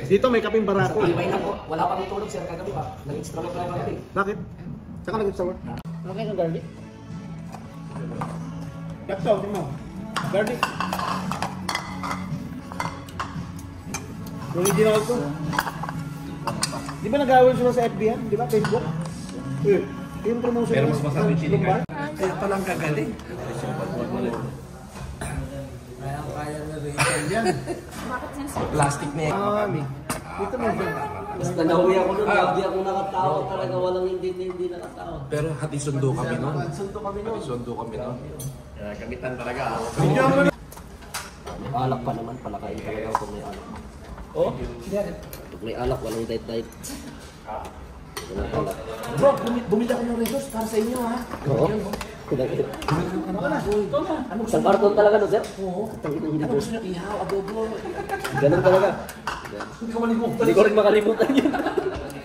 Dito may kaping barako. Wala pa rin tulog sir kagabi pa. Nag-extra lang tayo kagabi. Bakit? Saka nag-extra work? Okay ng garlic? Kapsaw, tingnan mo. Garlic. Original to. Di ba nag-awal sila sa FB yan? Di ba? Facebook? Yung promotion. Pero mas masarap yung chili ka. Kaya palang gagaling. Kaya na rin yan. Plastic na yan. Dito mo ba? Basta nahuwi ako nun, hindi ako nakatawag talaga, walang hindi nakatawag. Pero hati sundo kami nun. Sundo kami nun. Hati sundo kami nun. Gamitan talaga. May alak pa naman, palakain talaga kung may alak. Oh? Pag may alak, walang diet. Bro, bumili ako ng resos para sa inyo ha. Oo. Isang karton talaga no, sir? Oo. Ano gusto nyo? Ihaw, adobo. Ganun talaga. Hindi ko malimutan. Hindi ko rin makalimutan yun.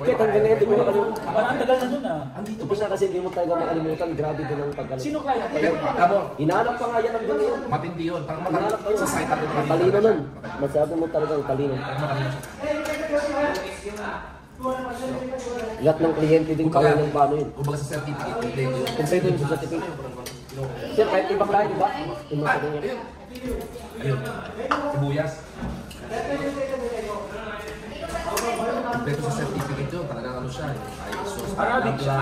Kahit hanggang ngayon, hindi ko makalimutan. Parang tagal na dun ah. Andito pa siya kasi hindi mo talaga makalimutan. Grabe din ang pagkalit. Sino kaya? Tamo. Hinalap pa nga yan hanggang ngayon. Matindi yun. Parang Hinalap pa yun. sa site natin. Talino nun. Masabi mo talaga ang talino. Lahat ng kliyente din kaya ng paano yun. Kumbaga sa certificate. Kompleto yung sa certificate. Sir, kahit ibang lahat, diba? Ayun. Sibuyas. Kompleto sa certificate yun. Talagang ano siya. Arabic siya.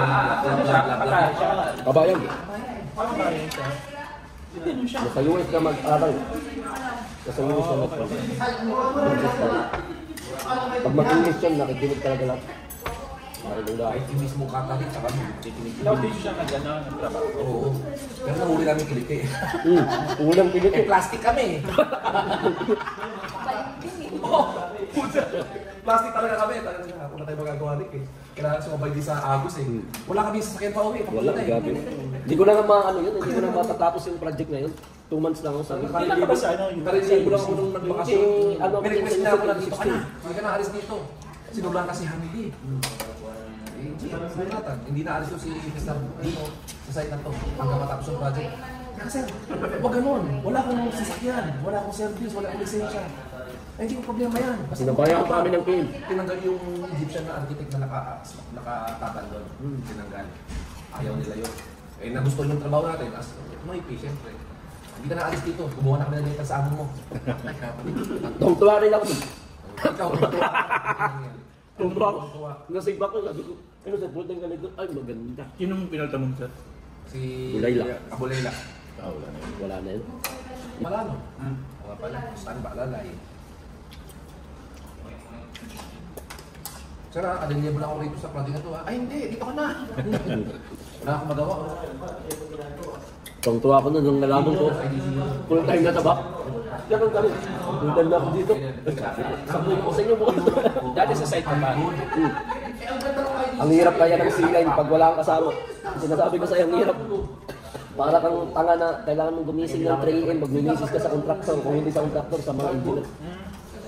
Kabayan. Hindi nun siya. Nasa US na mag-aral. Nasa US na mag-aral. Pag mag-English yun, nakikinig talaga lahat. Nakikinig lahat. Kahit yung mismo katalit, saka nakikinig. Hindi siya nag-ano, nagtrabaho. Oo. Pero nahuli namin kilik eh. Unang pilit eh. Plastic kami. Plastic talaga kami. Wala tayo magagawa rin eh. Kailangan sumabay din sa Agus eh. Wala kami sasakyan pa uwi. Wala, gabi. Hindi ko na nga ano yun, hindi ko na matatapos yung project na yun. 2 months lang ako sabi. Hindi ba sa ano? Pero hindi lang ako nung nagbakasyon. Ano, May request yung na ako na dito ka 16. na. Hindi ka naalis dito. Sinulan kasi Hamidi. Hindi naalis ko si Mr. Dino sa site na to hanggang matapos yung project. Kasi wag ganun. Wala akong sasakyan. Wala akong service. Wala akong lisensya. Ay, hindi ko problema yan. Sinabayan ko kami ng PIN. Tinanggal yung Egyptian na architect na nakataban doon. Tinanggal. Ayaw nila yun. Eh, nagustuhan yung trabaho natin. As noipi, siyempre. Hindi ka naalis dito. Kumuha na kami ng data sa amo mo. Tungtuwa rin ako dun. Ikaw, tungtuwa. Tungtuwa ako. Nasigba ko, sabi ko, ano sa building ka nito? Ay, maganda. Sinong pinalta mo sir? Si Bulayla. Bulayla. Wala na yun. Wala no? Mga pala, saan ba lalay? Sir, available ako rito sa project na to. Ay, hindi, dito ka na. Wala akong magawa. Tungtuwa ako nun, nung nalaman ko. Full time na taba. Ganun kami. Full time na ako dito. Sabi ko sa inyo bukas. Dati sa site pa ba? Ang hirap kaya ng C-line pag wala kang kasama. Sinasabi ko sa'yo, ang hirap. Para kang tanga na kailangan mong gumising ng 3 AM, mag-misis ka sa contractor. Kung hindi sa contractor, sa mga engineer.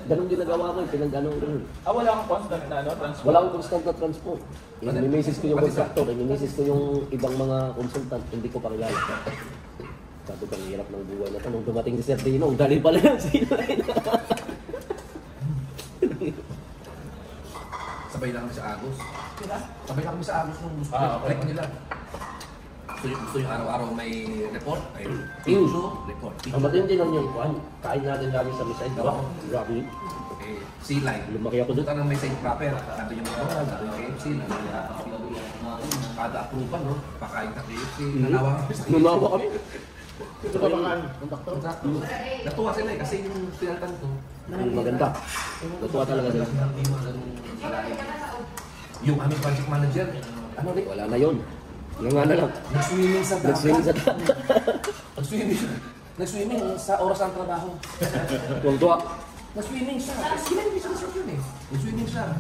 Ganun ginagawa ko, pinag-ano ko. Wala kang constant na ano, transport? Wala akong constant na transport. Minimisis ko yung contractor, minimisis ko yung ibang mga consultant, hindi ko pakilala. Sabi ko, ang hirap ng buhay na ito. Nung dumating si Sir Dino, ang dali pala ng C-line. Sabay lang kami sa Agus. Sabay lang kami sa Agus nung gusto nila. Gusto yung araw-araw may report, ay report. Ang matindi lang yung kuhan. Kain natin lagi sa misay. Grabe. C-line. Lumaki ako doon. Punta ng may site proper. Sabi yung McDonald's, sabi yung KFC, kada approval, no? Pakain ka KFC. Nanawa kami. Ito ba mga kontaktor? Natuwa sila eh, kasi yung pinaltan ko. Maganda. Natuwa talaga sila. Yung aming project manager, ano rin? Wala na yun. Nga na lang. Nag-swimming sa dagat. Nag-swimming sa dagat. Nag-swimming sa oras ng trabaho. Tuwang-tuwa. Nag-swimming siya. Swimming siya yun eh. Nag-swimming siya.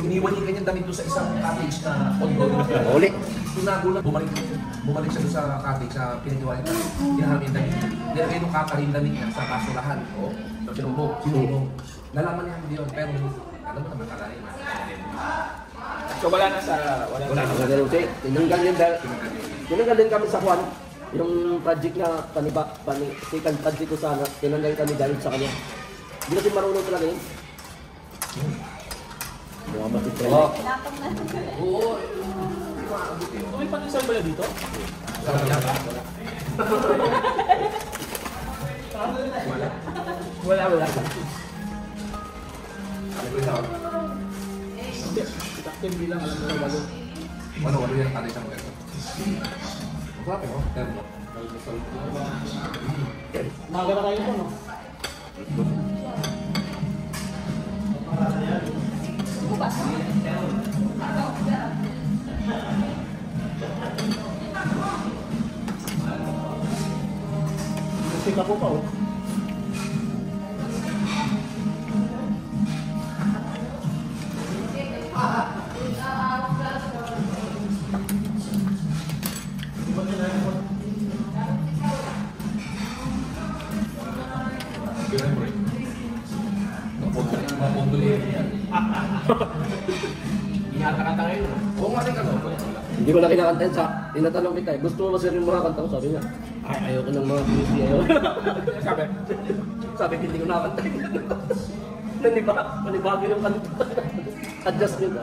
Iniwan niya kanyang damit doon sa isang cottage na ongoing. Uli. Tinago na. Bumalik siya doon sa cottage sa pinitiwala niya. Kinahamin yung damit. Nilagay nung kakari yung damit niya sa kasulahan. O, sinulong. Nalaman niya hindi yun. Pero, alam mo naman kalay. So wala na sa... Wala na ganun siya. Tinanggal din kami sa Juan. Yung project na second project ko sana, tinanggal kami dahil sa kanya. Hindi kasi marunong talaga yun. Mga matitry. Oo. Pinapang na. Oo. May pandesal ba dito? Wala. Hindi. Itaktin bilang alam mo na bago. Walo yan kada isang peso. Masarap eh, oh. Terno. Maga na kayo po, no? Bukas. Kasi ka po pa, oh. Inakakanta ngayon. Oo nga rin ka no. Hindi ko na kinakantahin sa tinatanong kita. Gusto mo ba sir yung mga kanta ko? Sabi niya, ay ayoko ng mga beauty ayoko. Sabi. Sabi hindi ko nakantahin. Panibago yung kanta. Adjust nyo na.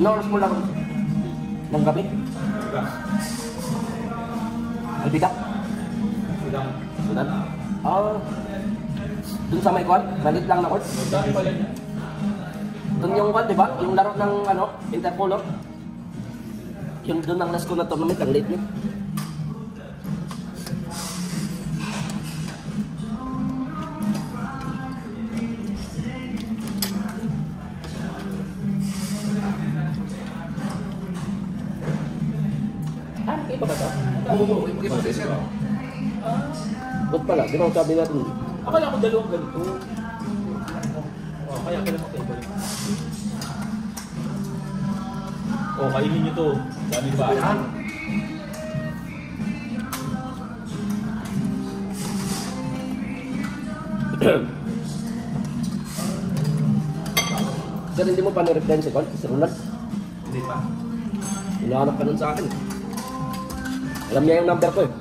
Naulas mo lang ng gabi? Albida? Sudan? Dun sa may kwan? Malit lang na court? Dami pala niya. Dun yung kwan, di ba? Yung laro ng ano, Interpolo? Yung dun ang last ko na tournament, ang late niya. Iba ba ito? Oo, iba sa isa. Ba't pala? Di ba sabi natin? Akala ko dalawang ganito. Oh, kaya pala magkaiba yun. Oh, kainin nyo to. Dami ba? Sir, hindi mo pa na-reply si Con? Si Ronald? Hindi pa. Hinahanap ka nun sa akin. Alam niya yung number ko eh.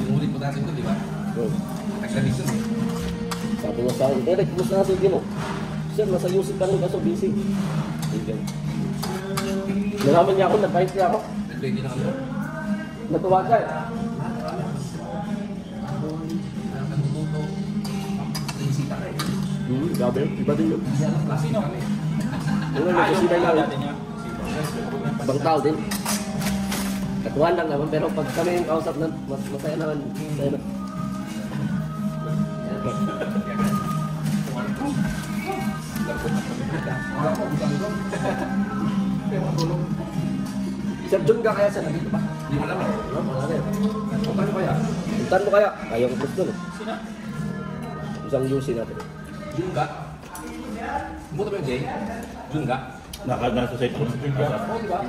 Yung ulit mo natin ko, di ba? Nagsalis yun eh. Sabi niya sa akin, Eric, kumusta na sige mo? Sir, nasa Yusuf ka rin kaso busy. Nalaman niya ako, nag-fight niya ako. Nag-ready na kami. Natuwa siya eh. Nagtututo. Naisita ka eh. Grabe, iba din yun. Klase na kami. Ano, nagkasilay lang. Dati niya. Ibang tao din. Katuhan lang naman, pero pag kami yung kausap na, mas masaya naman. Masaya na. Wala ko, butang ito. Pero matulog. Sir John ka kaya sa nandito ba? Hindi mo alam eh. Wala na yun. Paano kaya? Puntahan mo kaya? Ayaw ko gusto no. Sina? Isang UC natin. Junga. Buta ba yung gay? Junga. Nasa site ko. Oo, di ba?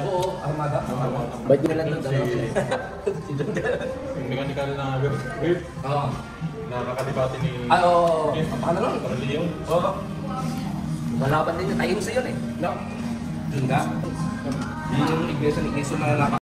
Oo, armada. Ba't nyo lang ito? Yung mechanical na wave Oo. na nakadibate ni Ay, oo. Paano lang? Leon. Oo. Malaban din yung tayo sa yun eh. No? Junga. Yung iglesia ni Iso na